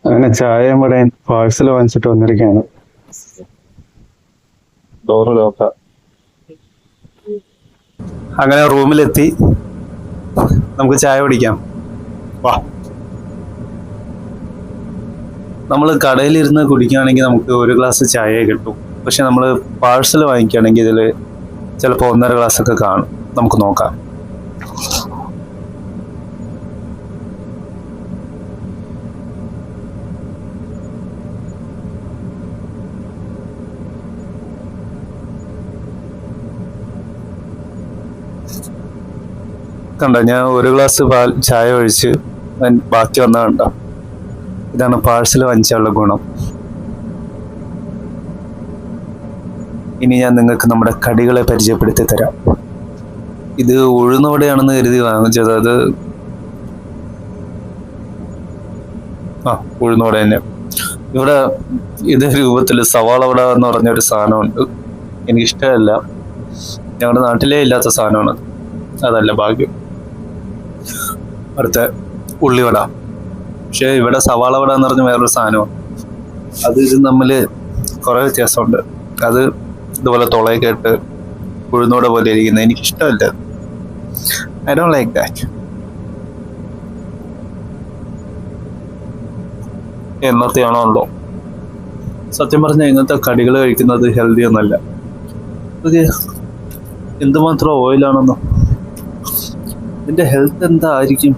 അങ്ങനെ ചായയും ഇവിടെ പാഴ്സൽ വാങ്ങിച്ചിട്ട് വന്നിരിക്കുകയാണ്. ഡോറ് ലോക്ക. അങ്ങനെ റൂമിലെത്തി, നമുക്ക് ചായ കുടിക്കാം. വാ. നമ്മൾ കടയിലിരുന്ന് കുടിക്കുകയാണെങ്കിൽ നമുക്ക് ഒരു ഗ്ലാസ് ചായയെ കിട്ടും. പക്ഷെ നമ്മൾ പാഴ്സൽ വാങ്ങിക്കുകയാണെങ്കിൽ ഇതിൽ ചിലപ്പോൾ 1.5 ഗ്ലാസ്സൊക്കെ കാണും. നമുക്ക് നോക്കാം. കണ്ട, ഞാൻ 1 ഗ്ലാസ് ചായ ഒഴിച്ച് ബാക്കി വന്നാൽ കണ്ട. ഇതാണ് പാഴ്സൽ വാങ്ങിച്ചുള്ള ഗുണം. ഇനി ഞാൻ നിങ്ങൾക്ക് നമ്മുടെ കടികളെ പരിചയപ്പെടുത്തി തരാം. ഇത് ഉഴുന്നവടയാണെന്ന് കരുതി വാങ്ങിച്ചത്. അത് ഉഴുന്നവട തന്നെ. ഇവിടെ ഇതേ രൂപത്തിൽ സവാള വട എന്ന് പറഞ്ഞൊരു സാധനമുണ്ട്. എനിക്കിഷ്ടമല്ല, ഞങ്ങളുടെ നാട്ടിലേ ഇല്ലാത്ത സാധനമാണ്. അതല്ല ഭാഗ്യം. അടുത്ത ഉള്ളിവട. പക്ഷെ ഇവിടെ സവാള വട എന്ന് പറഞ്ഞ വേറൊരു സാധനമാണ്. അത് ഇതും തമ്മിൽ കുറേ വ്യത്യാസമുണ്ട്. അത് ഇതുപോലെ തുളയൊക്കെ ഇട്ട് ഉഴുന്നോടെ പോലെ ഇരിക്കുന്നത് എനിക്കിഷ്ടമല്ല. I don't like that. എന്നത്തെയാണോ ഉണ്ടോ. സത്യം പറഞ്ഞാൽ ഇങ്ങനത്തെ കടികൾ കഴിക്കുന്നത് ഹെൽത്തി ഒന്നല്ല. ഇത് എന്തുമാത്രം ഓയിലാണെന്നോ. ഇതിന്റെ ഹെൽത്ത് എന്താ ആയിരിക്കും?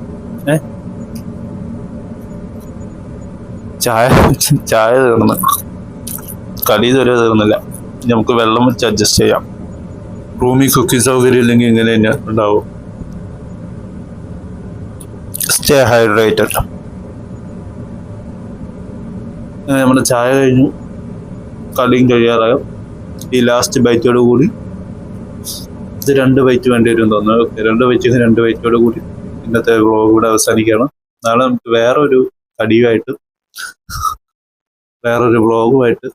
ചായ തീർന്ന്, കടി ഇതുവരെ തീർന്നില്ല. നമുക്ക് വെള്ളം വെച്ച് അഡ്ജസ്റ്റ് ചെയ്യാം. റൂമിൽ കുക്കിംഗ് സൗകര്യം ഇല്ലെങ്കിൽ ഇങ്ങനെ തന്നെ ഉണ്ടാവും. Stay hydrated. നമ്മുടെ ചായ കഴിഞ്ഞു, കടിയും കഴിയാറാകും. ഈ ലാസ്റ്റ് ബൈറ്റോട് കൂടി ഇത് 2 ബൈറ്റ് വേണ്ടി വരും തോന്നുന്നു. 2 ബൈറ്റോട് കൂടി ഇന്നത്തെ വ്ളോഗ് ഇവിടെ അവസാനിക്കുകയാണ്. നാളെ നമുക്ക് വേറൊരു വ്ളോഗുമായിട്ട്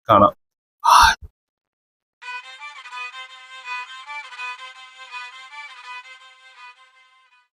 കാണാം.